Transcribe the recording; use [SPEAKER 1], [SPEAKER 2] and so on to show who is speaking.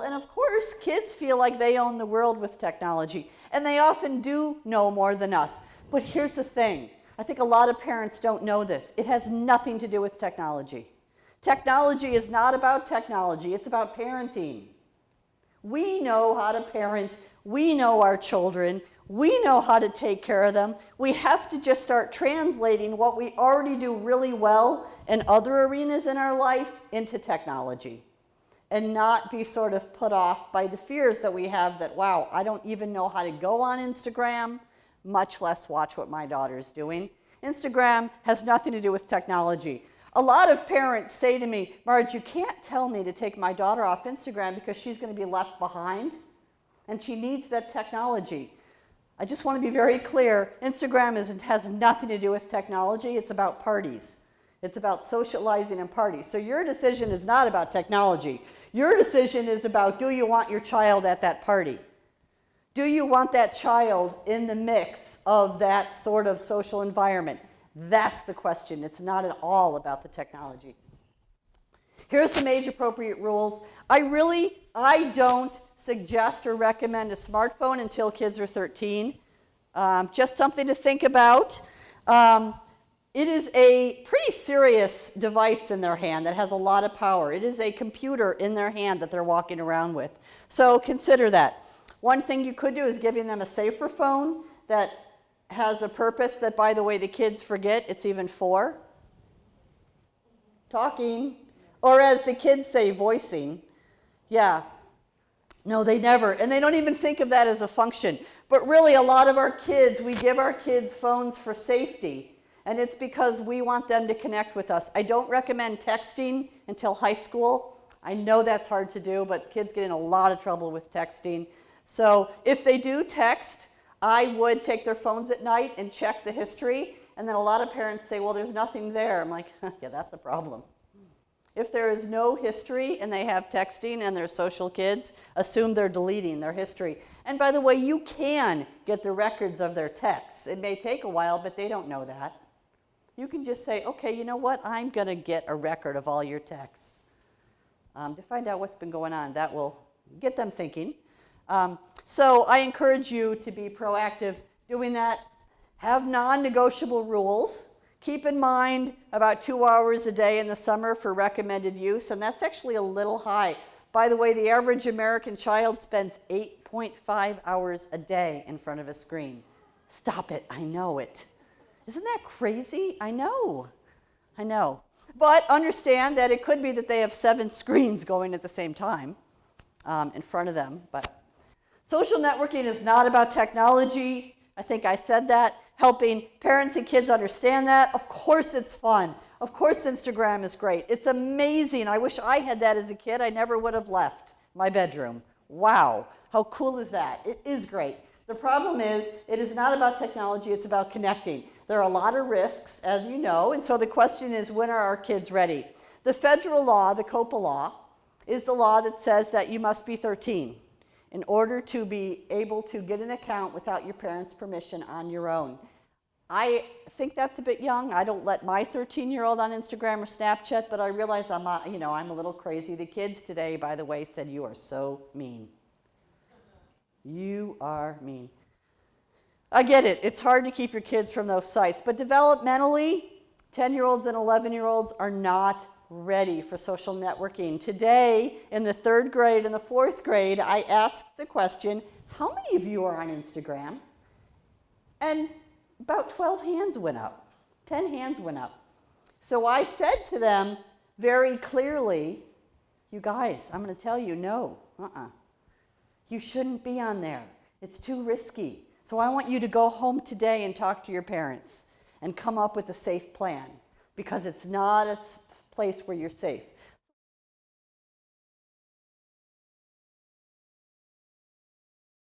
[SPEAKER 1] And of course, kids feel like they own the world with technology, and they often do know more than us. But here's the thing. I think a lot of parents don't know this. It has nothing to do with technology. Technology is not about technology. It's about parenting. We know how to parent. We know our children. We know how to take care of them. We have to just start translating what we already do really well in other arenas in our life into technology, and not be sort of put off by the fears that we have that, wow, I don't even know how to go on Instagram, much less watch what my daughter's doing. Instagram has nothing to do with technology. A lot of parents say to me, Marge, you can't tell me to take my daughter off Instagram because she's going to be left behind and she needs that technology. I just want to be very clear. Instagram has nothing to do with technology. It's about parties. It's about socializing and parties. So your decision is not about technology. Your decision is about, do you want your child at that party? Do you want that child in the mix of that sort of social environment? That's the question. It's not at all about the technology. Here's some age-appropriate rules. I don't suggest or recommend a smartphone until kids are 13. Just something to think about. It is a pretty serious device in their hand that has a lot of power. It is a computer in their hand that they're walking around with. So consider that. One thing you could do is giving them a safer phone that has a purpose that, by the way, the kids forget it's even for. Talking. Or as the kids say, voicing. Yeah. No, they never. And they don't even think of that as a function. But really, a lot of our kids, we give our kids phones for safety. And it's because we want them to connect with us. I don't recommend texting until high school. I know that's hard to do, but kids get in a lot of trouble with texting. So if they do text, I would take their phones at night and check the history. And then a lot of parents say, well, there's nothing there. I'm like, yeah, that's a problem. If there is no history and they have texting and they're social kids, assume they're deleting their history. And by the way, you can get the records of their texts. It may take a while, but they don't know that. You can just say, okay, you know what? I'm going to get a record of all your texts to find out what's been going on. That will get them thinking. So I encourage you to be proactive doing that. Have non-negotiable rules. Keep in mind about 2 hours a day in the summer for recommended use, and that's actually a little high. By the way, the average American child spends 8.5 hours a day in front of a screen. Stop it, I know it. Isn't that crazy? I know. But understand that it could be that they have 7 screens going at the same time in front of them. But social networking is not about technology. I think I said that. Helping parents and kids understand that. Of course it's fun. Of course Instagram is great. It's amazing. I wish I had that as a kid. I never would have left my bedroom. Wow. How cool is that? It is great. The problem is, it is not about technology. It's about connecting. There are a lot of risks, as you know, and so the question is, when are our kids ready? The federal law, the COPA law, is the law that says that you must be 13 in order to be able to get an account without your parents' permission on your own. I think that's a bit young. I don't let my 13-year-old on Instagram or Snapchat, but I realize I'm a little crazy. The kids today, by the way, said, you are so mean. You are mean. I get it. It's hard to keep your kids from those sites. But developmentally, 10-year-olds and 11-year-olds are not ready for social networking. Today, in the 3rd grade and the 4th grade, I asked the question, how many of you are on Instagram? And about 12 hands went up. 10 hands went up. So I said to them very clearly, you guys, I'm going to tell you, no, you shouldn't be on there. It's too risky. So I want you to go home today and talk to your parents and come up with a safe plan, because it's not a place where you're safe.